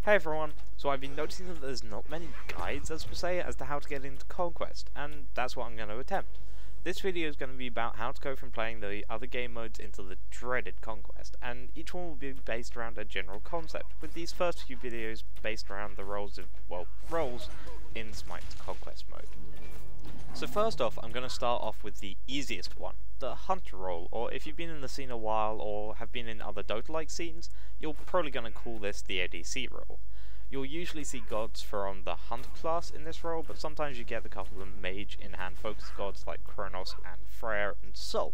Hey everyone, so I've been noticing that there's not many guides as per se as to how to get into Conquest, and that's what I'm going to attempt. This video is going to be about how to go from playing the other game modes into the dreaded Conquest, and each one will be based around a general concept, with these first few videos based around the roles in SMITE Conquest mode. So first off, I'm going to start off with the easiest one, the Hunter role, or if you've been in the scene a while or have been in other Dota-like scenes, you're probably going to call this the ADC role. You'll usually see gods from the Hunter class in this role, but sometimes you get a couple of mage in-hand focused gods like Kronos and Freyr and Sol.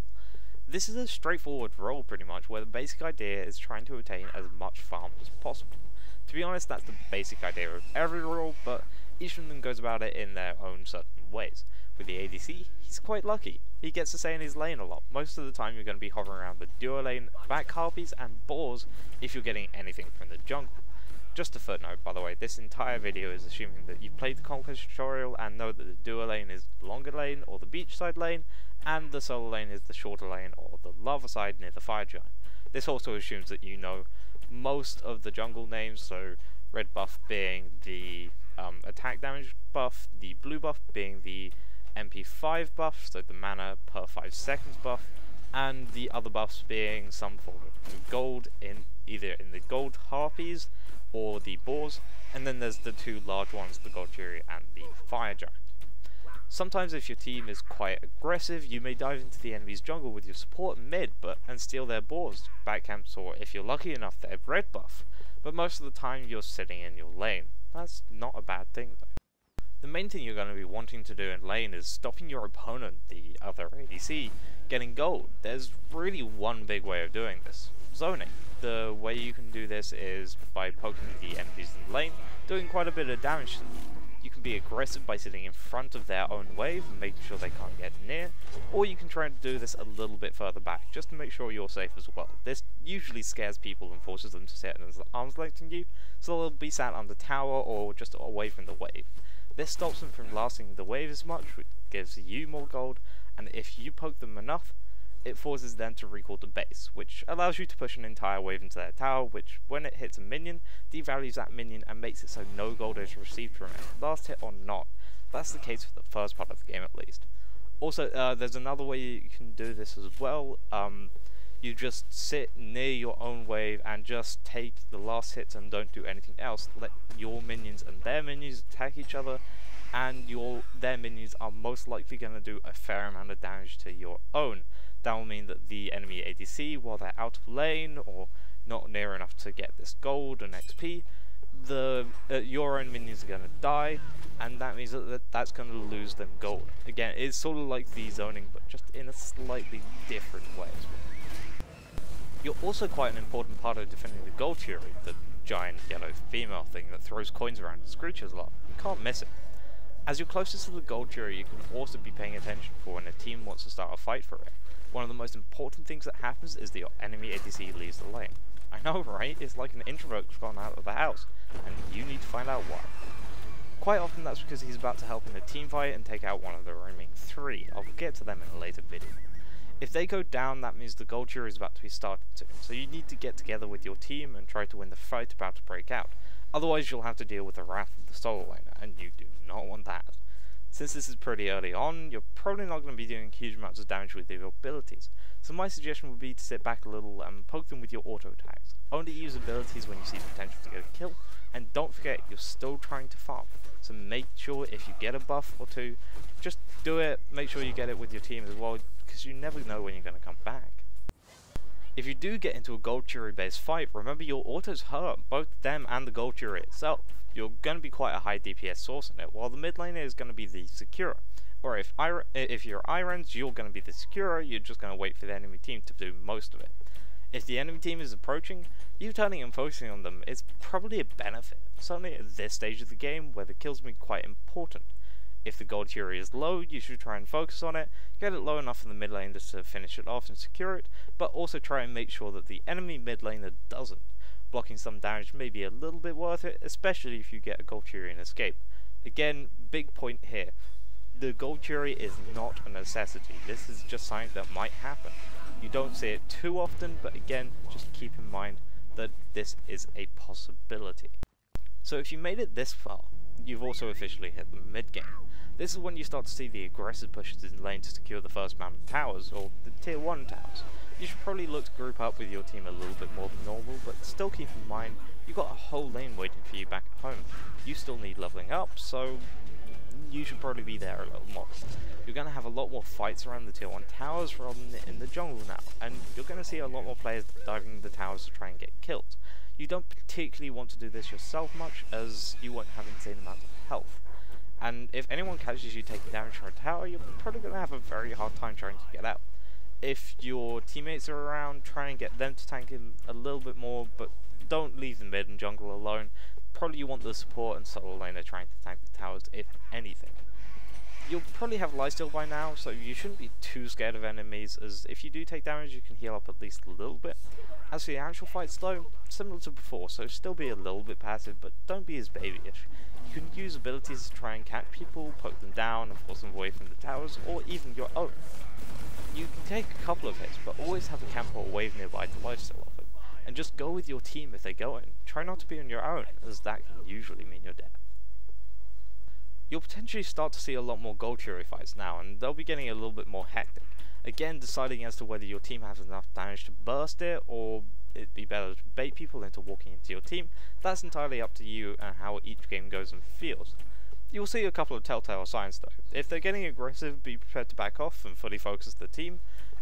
This is a straightforward role pretty much, where the basic idea is trying to attain as much farm as possible. To be honest, that's the basic idea of every role, but each of them goes about it in their own certain ways. With the ADC, he's quite lucky. He gets to stay in his lane a lot. Most of the time you're going to be hovering around the duo lane, back harpies and boars if you're getting anything from the jungle. Just a footnote, by the way, this entire video is assuming that you've played the Conquest tutorial and know that the duo lane is the longer lane or the beachside lane, and the solo lane is the shorter lane or the lava side near the fire giant. This also assumes that you know most of the jungle names, so red buff being the attack damage buff, the blue buff being the MP5 buff, so the mana per 5 seconds buff, and the other buffs being some form of gold in either in the gold harpies or the boars, and then there's the two large ones, the gold fury and the fire giant. Sometimes if your team is quite aggressive, you may dive into the enemy's jungle with your support mid and steal their boars, back camps, or if you're lucky enough their red buff, but most of the time you're sitting in your lane. That's not a bad thing though. The main thing you're going to be wanting to do in lane is stopping your opponent, the other ADC, getting gold. There's really one big way of doing this: zoning. The way you can do this is by poking the enemies in lane, doing quite a bit of damage to them. You can be aggressive by sitting in front of their own wave and making sure they can't get near, or you can try to do this a little bit further back, just to make sure you're safe as well. This usually scares people and forces them to sit at an arm's length from you, so they'll be sat on the tower or just away from the wave. This stops them from blasting the wave as much, which gives you more gold, and if you poke them enough, it forces them to recall the base, which allows you to push an entire wave into their tower, which, when it hits a minion, devalues that minion and makes it so no gold is received from it, last hit or not. That's the case for the first part of the game at least. Also, there's another way you can do this as well. You just sit near your own wave and just take the last hits and don't do anything else. Let your minions and their minions attack each other, and their minions are most likely going to do a fair amount of damage to your own. That will mean that the enemy ADC, while they're out of lane or not near enough to get this gold and XP, your own minions are going to die, and that means that's going to lose them gold. Again, it's sort of like the zoning, but just in a slightly different way as well. You're also quite an important part of defending the gold fury, the giant yellow female thing that throws coins around and screeches a lot. You can't miss it. As you're closest to the gold fury, you can also be paying attention for when a team wants to start a fight for it. One of the most important things that happens is the enemy ADC leaves the lane. I know, right? It's like an introvert gone out of the house, and you need to find out why. Quite often that's because he's about to help in a team fight and take out one of the remaining three. I'll get to them in a later video. If they go down, that means the gold fury is about to be started soon, so you need to get together with your team and try to win the fight about to break out. Otherwise you'll have to deal with the wrath of the solo laner, and you do not want that. Since this is pretty early on, you're probably not going to be doing huge amounts of damage with your abilities, so my suggestion would be to sit back a little and poke them with your auto attacks. Only use abilities when you see the potential to get a kill, and don't forget you're still trying to farm, so make sure if you get a buff or two, just do it, make sure you get it with your team as well, because you never know when you're going to come back. If you do get into a gold fury based fight, remember your autos hurt both them and the gold fury itself. You're going to be quite a high DPS source in it, while the mid laner is going to be the securer. Or if you're Irons, you're going to be the securer, you're just going to wait for the enemy team to do most of it. If the enemy team is approaching, you turning and focusing on them is probably a benefit, certainly at this stage of the game where the kills will be quite important. If the gold fury is low, you should try and focus on it, get it low enough in the mid lane just to finish it off and secure it, but also try and make sure that the enemy mid laner doesn't. Blocking some damage may be a little bit worth it, especially if you get a gold fury and escape. Again, big point here, the gold fury is not a necessity, this is just something that might happen. You don't see it too often, but again, just keep in mind that this is a possibility. So if you made it this far, you've also officially hit the mid game. This is when you start to see the aggressive pushes in lane to secure the first mountain towers, or the tier 1 towers. You should probably look to group up with your team a little bit more than normal, but still keep in mind, you've got a whole lane waiting for you back at home. You still need leveling up, so you should probably be there a little more. You're going to have a lot more fights around the tier 1 towers rather than in the jungle now, and you're going to see a lot more players diving into the towers to try and get killed. You don't particularly want to do this yourself much, as you won't have insane amounts of health. And if anyone catches you taking damage from a tower, you're probably going to have a very hard time trying to get out. If your teammates are around, try and get them to tank him a little bit more, but don't leave the mid and jungle alone. Probably you want the support and solo laner trying to tank the towers, if anything. You'll probably have lifesteal by now, so you shouldn't be too scared of enemies, as if you do take damage you can heal up at least a little bit. As for the actual fights though, similar to before, so still be a little bit passive, but don't be as babyish. You can use abilities to try and catch people, poke them down and force them away from the towers, or even your own. You can take a couple of hits, but always have a camp or wave nearby to lifesteal off it, and just go with your team if they go in. Try not to be on your own, as that can usually mean you're dead. You'll potentially start to see a lot more Gold Fury fights now, and they'll be getting a little bit more hectic. Again, deciding as to whether your team has enough damage to burst it, or it'd be better to bait people into walking into your team, that's entirely up to you and how each game goes and feels. You'll see a couple of telltale signs though. If they're getting aggressive, be prepared to back off and fully focus the team,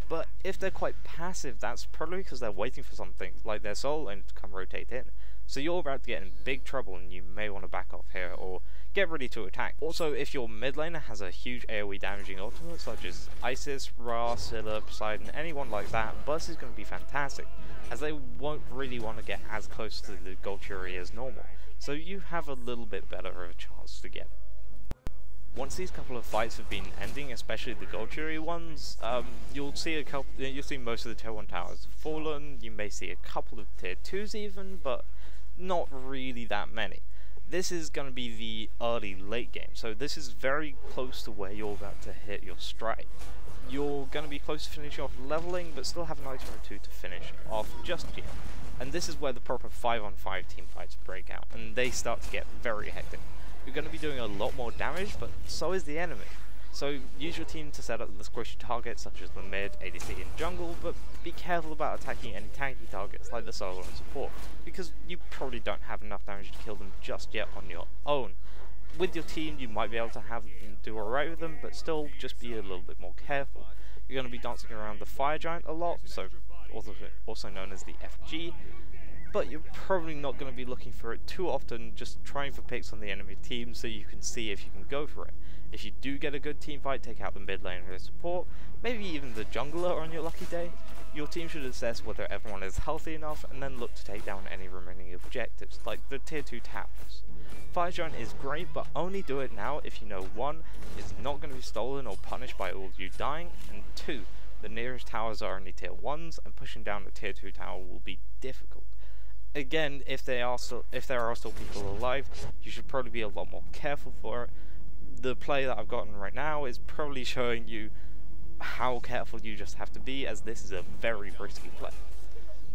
but if they're quite passive, that's probably because they're waiting for something, like their soul lane to come rotate in. So you're about to get in big trouble and you may want to back off here, or get ready to attack. Also, if your mid laner has a huge AoE damaging ultimate, such as Isis, Ra, Scylla, Poseidon, anyone like that, burst is going to be fantastic, as they won't really want to get as close to the Gold Fury as normal, so you have a little bit better of a chance to get it. Once these couple of fights have been ending, especially the Gold Fury ones, you'll see most of the tier 1 towers fallen. You may see a couple of tier 2s even, but not really that many. This is going to be the early late game, so this is very close to where you're about to hit your stride. You're going to be close to finishing off leveling, but still have an item or two to finish off just yet. And this is where the proper 5-on-5 team fights break out, and they start to get very hectic. You're going to be doing a lot more damage, but so is the enemy. So use your team to set up the squishy targets such as the mid, ADC and jungle, but be careful about attacking any tanky targets like the solo and support, because you probably don't have enough damage to kill them just yet on your own. With your team you might be able to do alright with them, but still just be a little bit more careful. You're going to be dancing around the fire giant a lot, so also known as the FG, but you're probably not going to be looking for it too often, just trying for picks on the enemy team so you can see if you can go for it. If you do get a good team fight, take out the mid lane or support, maybe even the jungler on your lucky day. Your team should assess whether everyone is healthy enough and then look to take down any remaining objectives, like the tier 2 towers. Fire Giant is great, but only do it now if you know 1, it's not going to be stolen or punished by all of you dying, and 2, the nearest towers are only tier 1s and pushing down the tier 2 tower will be difficult. Again, if there are still people alive, you should probably be a lot more careful for it. The play that I've gotten right now is probably showing you how careful you just have to be, as this is a very risky play.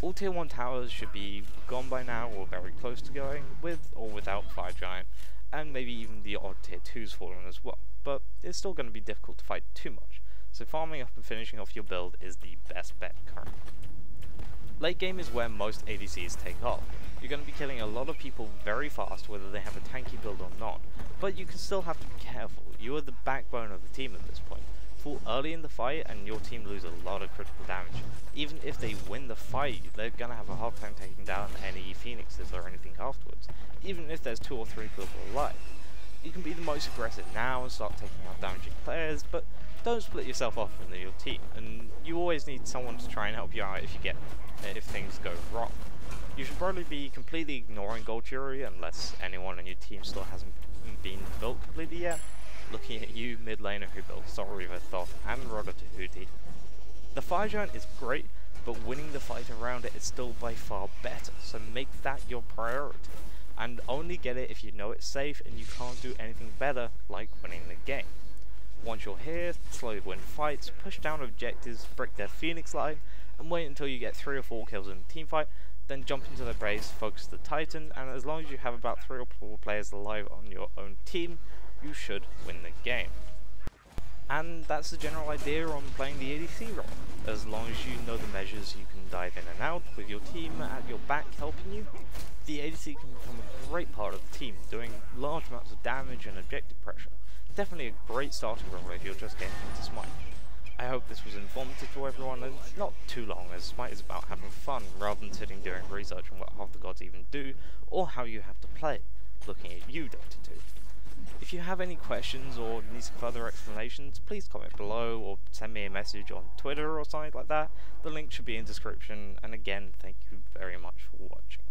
All tier 1 towers should be gone by now, or very close to going, with or without Fire Giant, and maybe even the odd tier 2s fallen as well, but it's still going to be difficult to fight too much, so farming up and finishing off your build is the best bet currently. Late game is where most ADCs take off. You're going to be killing a lot of people very fast, whether they have a tanky build or not, but you can still have to be careful. You are the backbone of the team at this point. Fall early in the fight and your team lose a lot of critical damage. Even if they win the fight, they're going to have a hard time taking down any phoenixes or anything afterwards, even if there's 2 or 3 people alive. You can be the most aggressive now and start taking out damaging players, but don't split yourself off from your team, and you always need someone to try and help you out if things go wrong. You should probably be completely ignoring Gold Fury unless anyone on your team still hasn't been built completely yet. Looking at you, mid laner who built Soul Reaver, Thoth and Rodder Tahuti. The Fire Giant is great, but winning the fight around it is still by far better, so make that your priority. And only get it if you know it's safe and you can't do anything better, like winning the game. Once you're here, slowly win fights, push down objectives, break their Phoenix line, and wait until you get 3 or 4 kills in a team fight, then jump into the base, focus the Titan, and as long as you have about 3 or 4 players alive on your own team, you should win the game. And that's the general idea on playing the ADC role. As long as you know the measures, you can dive in and out with your team at your back helping you. The ADC can become a great part of the team, doing large amounts of damage and objective pressure. Definitely a great starting role if you're just getting into SMITE. I hope this was informative to everyone and not too long, as SMITE is about having fun rather than sitting doing research on what half the gods even do or how you have to play, looking at you Dota 2. If you have any questions or need some further explanations, please comment below or send me a message on Twitter or something like that. The link should be in the description, and again, thank you very much for watching.